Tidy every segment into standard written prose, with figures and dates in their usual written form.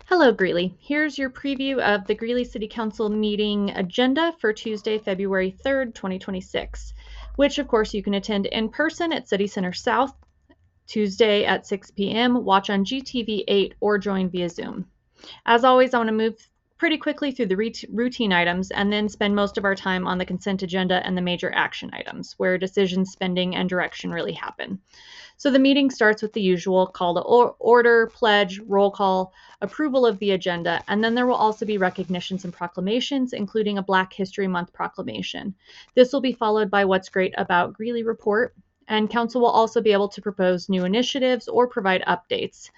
Hello, Greeley. Here's your preview of the Greeley City Council meeting agenda for Tuesday, February 3rd, 2026, which of course you can attend in person at City Center South, Tuesday at 6 p.m., watch on GTV 8, or join via Zoom. As always, I want to move pretty quickly through the routine items and then spend most of our time on the consent agenda and the major action items, where decisions, spending, and direction really happen. So the meeting starts with the usual call to order, pledge, roll call, approval of the agenda, and then there will also be recognitions and proclamations, including a Black History Month proclamation. This will be followed by What's Great About Greeley report, and council will also be able to propose new initiatives or provide updates.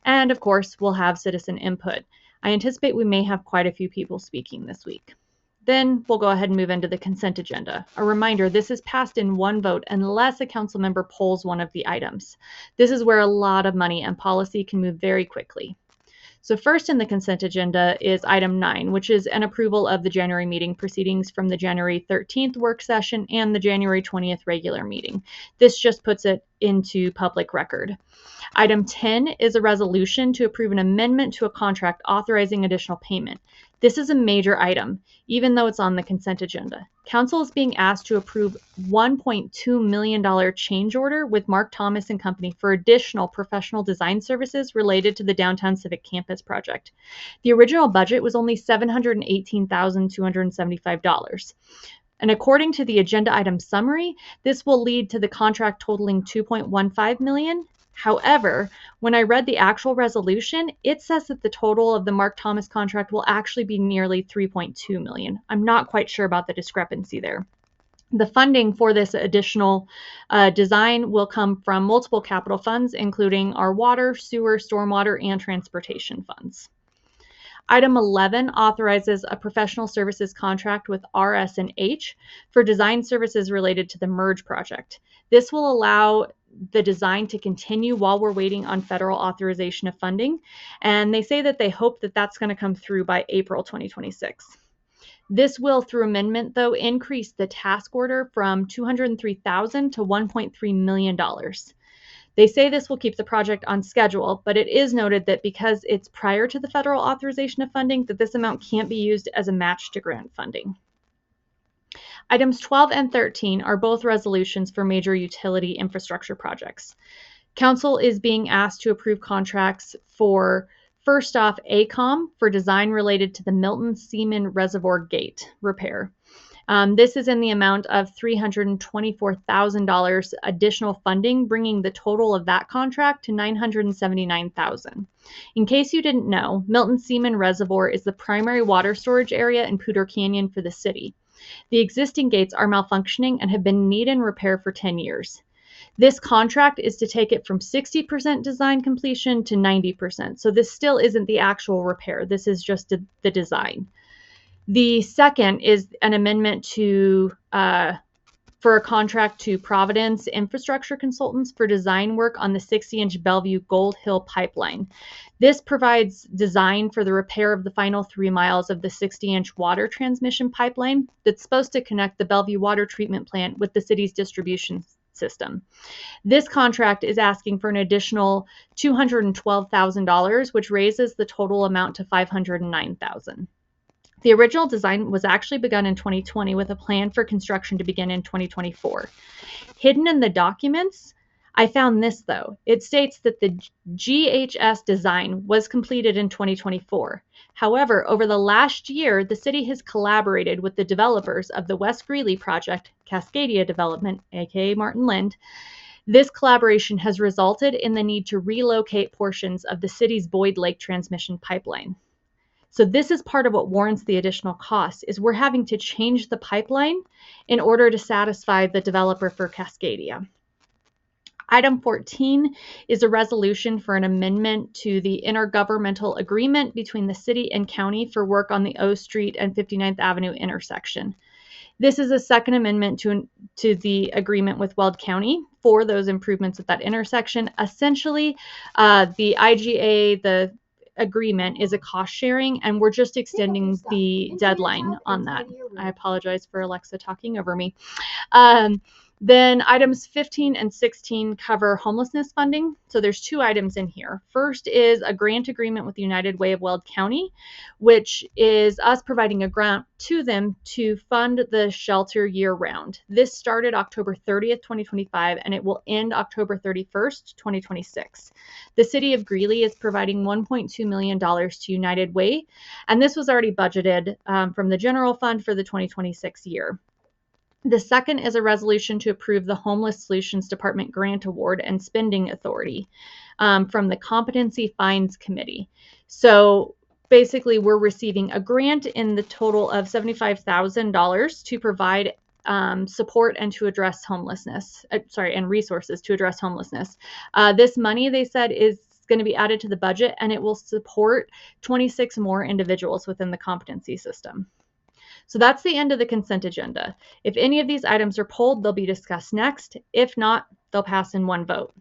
And of course, we'll have citizen input. I anticipate we may have quite a few people speaking this week. Then we'll go ahead and move into the consent agenda. A reminder, this is passed in one vote unless a council member pulls one of the items. This is where a lot of money and policy can move very quickly. So first in the consent agenda is item 9, which is an approval of the January meeting proceedings from the January 13th work session and the January 20th regular meeting. This just puts it into public record. Item 10 is a resolution to approve an amendment to a contract authorizing additional payment. This is a major item, even though it's on the consent agenda. Council is being asked to approve $1.2 million change order with Mark Thomas and Company for additional professional design services related to the Downtown Civic Campus project. The original budget was only $718,275. And according to the agenda item summary, this will lead to the contract totaling $2.15 million. However, when I read the actual resolution, it says that the total of the Mark Thomas contract will actually be nearly $3.2 million. I'm not quite sure about the discrepancy there. The funding for this additional design will come from multiple capital funds, including our water, sewer, stormwater, and transportation funds. Item 11 authorizes a professional services contract with RS&H for design services related to the Merge project. This will allow the design to continue while we're waiting on federal authorization of funding, and they say that they hope that that's going to come through by April 2026. This will, through amendment, though, increase the task order from $203,000 to $1.3 million. They say this will keep the project on schedule, but it is noted that because it's prior to the federal authorization of funding, that this amount can't be used as a match to grant funding. Items 12 and 13 are both resolutions for major utility infrastructure projects. Council is being asked to approve contracts for, first off, ACOM for design related to the Milton Seaman Reservoir Gate repair. This is in the amount of $324,000 additional funding, bringing the total of that contract to $979,000. In case you didn't know, Milton Seaman Reservoir is the primary water storage area in Poudre Canyon for the city. The existing gates are malfunctioning and have been in need and repair for 10 years. This contract is to take it from 60% design completion to 90%. So this still isn't the actual repair. This is just the design. The second is an amendment to for a contract to Providence Infrastructure Consultants for design work on the 60-inch Bellevue Gold Hill pipeline. This provides design for the repair of the final 3 miles of the 60-inch water transmission pipeline that's supposed to connect the Bellevue water treatment plant with the city's distribution system. This contract is asking for an additional $212,000, which raises the total amount to $509,000. The original design was actually begun in 2020 with a plan for construction to begin in 2024. Hidden in the documents, I found this though. It states that the GHS design was completed in 2024. However, over the last year, the city has collaborated with the developers of the West Greeley Project, Cascadia Development, aka Martin Lind. This collaboration has resulted in the need to relocate portions of the city's Boyd Lake transmission pipeline. So this is part of what warrants the additional cost, is we're having to change the pipeline in order to satisfy the developer for Cascadia. Item 14 is a resolution for an amendment to the intergovernmental agreement between the city and county for work on the O Street and 59th Avenue intersection. This is a second amendment to the agreement with Weld County for those improvements at that intersection. Essentially, the IGA, the agreement is a cost sharing, and we're just extending the deadline on that. I apologize for Alexa talking over me. Then items 15 and 16 cover homelessness funding. So there's two items in here. First is a grant agreement with United Way of Weld County, which is us providing a grant to them to fund the shelter year round. This started October 30th, 2025, and it will end October 31st, 2026. The city of Greeley is providing $1.2 million to United Way, and this was already budgeted from the general fund for the 2026 year. The second is a resolution to approve the Homeless Solutions Department grant award and spending authority from the Competency Fines Committee. So basically, we're receiving a grant in the total of $75,000 to provide support and to address homelessness, and resources to address homelessness. This money, they said, is going to be added to the budget, and it will support 26 more individuals within the competency system. So that's the end of the consent agenda. If any of these items are pulled, they'll be discussed next. If not, they'll pass in one vote.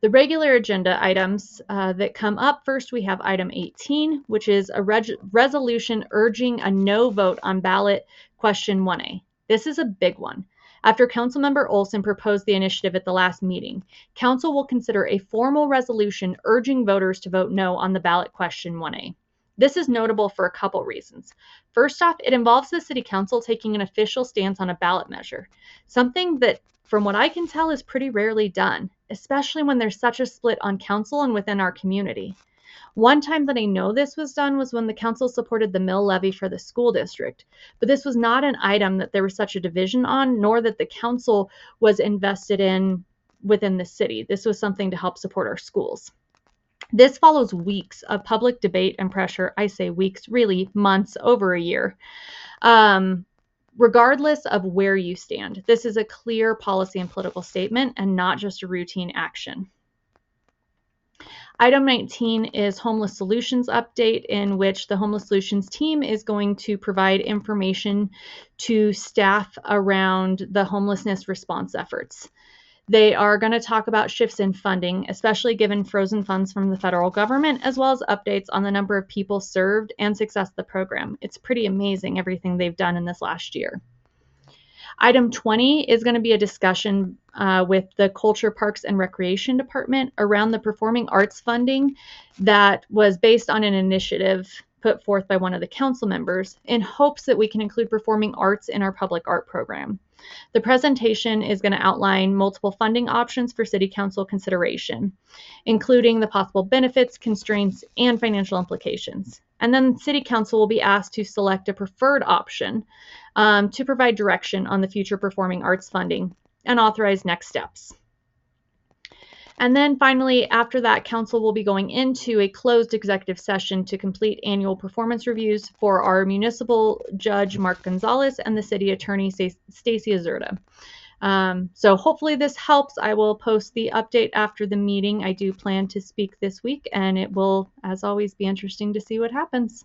The regular agenda items that come up first, we have item 18, which is a resolution urging a no vote on ballot question 1A. This is a big one. After Councilmember Olsen proposed the initiative at the last meeting, Council will consider a formal resolution urging voters to vote no on the ballot question 1A. This is notable for a couple reasons. First off, it involves the City Council taking an official stance on a ballot measure, something that, from what I can tell, is pretty rarely done, especially when there's such a split on council and within our community. One time that I know this was done was when the council supported the mill levy for the school district, but this was not an item that there was such a division on, nor that the council was invested in within the city. This was something to help support our schools. This follows weeks of public debate and pressure. I say weeks, really months, over a year. Regardless of where you stand, this is a clear policy and political statement and not just a routine action. Item 19 is Homeless Solutions update, in which the Homeless Solutions team is going to provide information to staff around the homelessness response efforts. They are going to talk about shifts in funding, especially given frozen funds from the federal government, as well as updates on the number of people served and success of the program. It's pretty amazing everything they've done in this last year. Item 20 is going to be a discussion with the Culture, Parks, and Recreation Department around the performing arts funding that was based on an initiative put forth by one of the council members in hopes that we can include performing arts in our public art program. The presentation is going to outline multiple funding options for City Council consideration, including the possible benefits, constraints, and financial implications. And then City Council will be asked to select a preferred option to provide direction on the future performing arts funding and authorize next steps. And then finally, after that, Council will be going into a closed executive session to complete annual performance reviews for our municipal judge, Mark Gonzalez, and the city attorney, Stacy Azurda. So hopefully this helps. I will post the update after the meeting. I do plan to speak this week, and it will, as always, be interesting to see what happens.